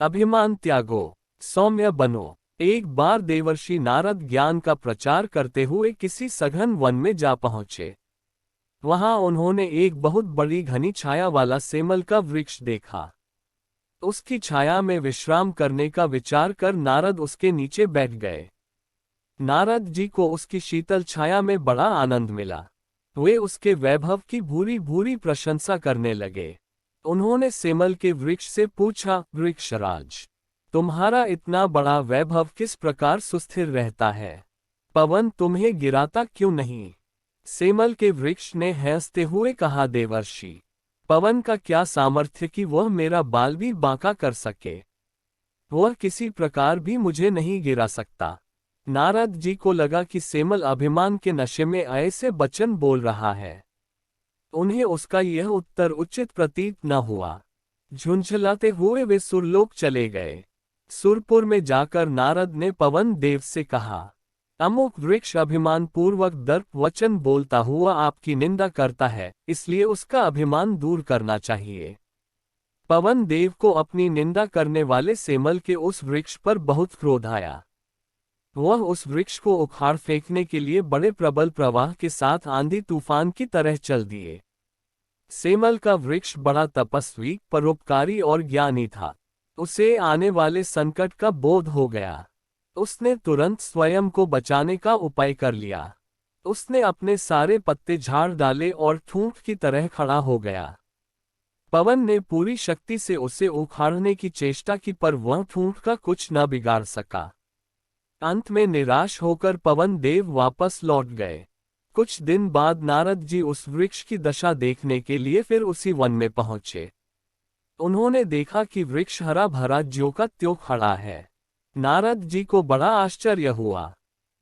अभिमान त्यागो, सौम्य बनो। एक बार देवर्षि नारद ज्ञान का प्रचार करते हुए किसी सघन वन में जा पहुंचे। वहां उन्होंने एक बहुत बड़ी घनी छाया वाला सेमल का वृक्ष देखा। उसकी छाया में विश्राम करने का विचार कर नारद उसके नीचे बैठ गए। नारद जी को उसकी शीतल छाया में बड़ा आनंद मिला। वे उसके वैभव की भूरी भूरी प्रशंसा करने लगे। उन्होंने सेमल के वृक्ष से पूछा, वृक्षराज, तुम्हारा इतना बड़ा वैभव किस प्रकार सुस्थिर रहता है? पवन तुम्हें गिराता क्यों नहीं? सेमल के वृक्ष ने हंसते हुए कहा, देवर्षि, पवन का क्या सामर्थ्य कि वह मेरा बाल भी बांका कर सके। वह किसी प्रकार भी मुझे नहीं गिरा सकता। नारद जी को लगा कि सेमल अभिमान के नशे में ऐसे वचन बोल रहा है। उन्हें उसका यह उत्तर उचित प्रतीत न हुआ। झुंझलाते हुए वे सुरलोक चले गए। सुरपुर में जाकर नारद ने पवन देव से कहा, अमुक वृक्ष अभिमान पूर्वक दर्प वचन बोलता हुआ आपकी निंदा करता है, इसलिए उसका अभिमान दूर करना चाहिए। पवन देव को अपनी निंदा करने वाले सेमल के उस वृक्ष पर बहुत क्रोध आया। वह उस वृक्ष को उखाड़ फेंकने के लिए बड़े प्रबल प्रवाह के साथ आंधी तूफान की तरह चल दिए। सेमल का वृक्ष बड़ा तपस्वी, परोपकारी और ज्ञानी था। उसे आने वाले संकट का बोध हो गया। उसने तुरंत स्वयं को बचाने का उपाय कर लिया। उसने अपने सारे पत्ते झाड़ डाले और ठूंठ की तरह खड़ा हो गया। पवन ने पूरी शक्ति से उसे उखाड़ने की चेष्टा की, पर वह ठूंठ का कुछ न बिगाड़ सका। अंत में निराश होकर पवन देव वापस लौट गए। कुछ दिन बाद नारद जी उस वृक्ष की दशा देखने के लिए फिर उसी वन में पहुंचे। उन्होंने देखा कि वृक्ष हरा भरा ज्यों का त्यों खड़ा है। नारद जी को बड़ा आश्चर्य हुआ।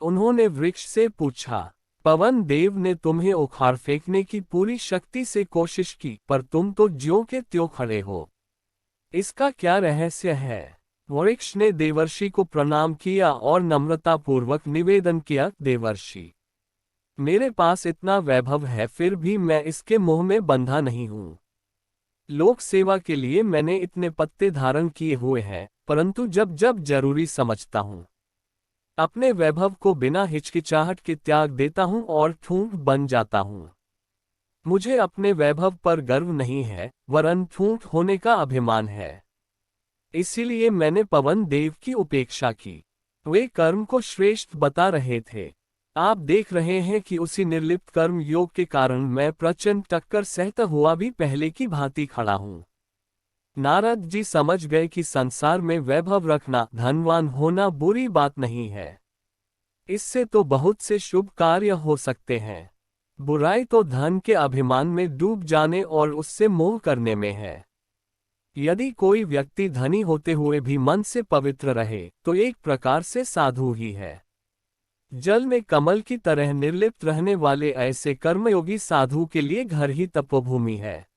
उन्होंने वृक्ष से पूछा, पवन देव ने तुम्हें उखाड़ फेंकने की पूरी शक्ति से कोशिश की, पर तुम तो ज्यों के त्यों खड़े हो। इसका क्या रहस्य है? वृक्ष ने देवर्षि को प्रणाम किया और नम्रतापूर्वक निवेदन किया, देवर्षि, मेरे पास इतना वैभव है, फिर भी मैं इसके मोह में बंधा नहीं हूं। लोक सेवा के लिए मैंने इतने पत्ते धारण किए हुए हैं, परंतु जब जब जरूरी समझता हूं, अपने वैभव को बिना हिचकिचाहट के त्याग देता हूं और ठूंठ बन जाता हूं। मुझे अपने वैभव पर गर्व नहीं है, वरन ठूंठ होने का अभिमान है। इसीलिए मैंने पवन देव की उपेक्षा की। वे कर्म को श्रेष्ठ बता रहे थे। आप देख रहे हैं कि उसी निर्लिप्त कर्म योग के कारण मैं प्रचंड टक्कर सहता हुआ भी पहले की भांति खड़ा हूं। नारद जी समझ गए कि संसार में वैभव रखना, धनवान होना बुरी बात नहीं है। इससे तो बहुत से शुभ कार्य हो सकते हैं। बुराई तो धन के अभिमान में डूब जाने और उससे मोह करने में है। यदि कोई व्यक्ति धनी होते हुए भी मन से पवित्र रहे, तो एक प्रकार से साधु ही है। जल में कमल की तरह निर्लिप्त रहने वाले ऐसे कर्मयोगी साधु के लिए घर ही तपोभूमि है।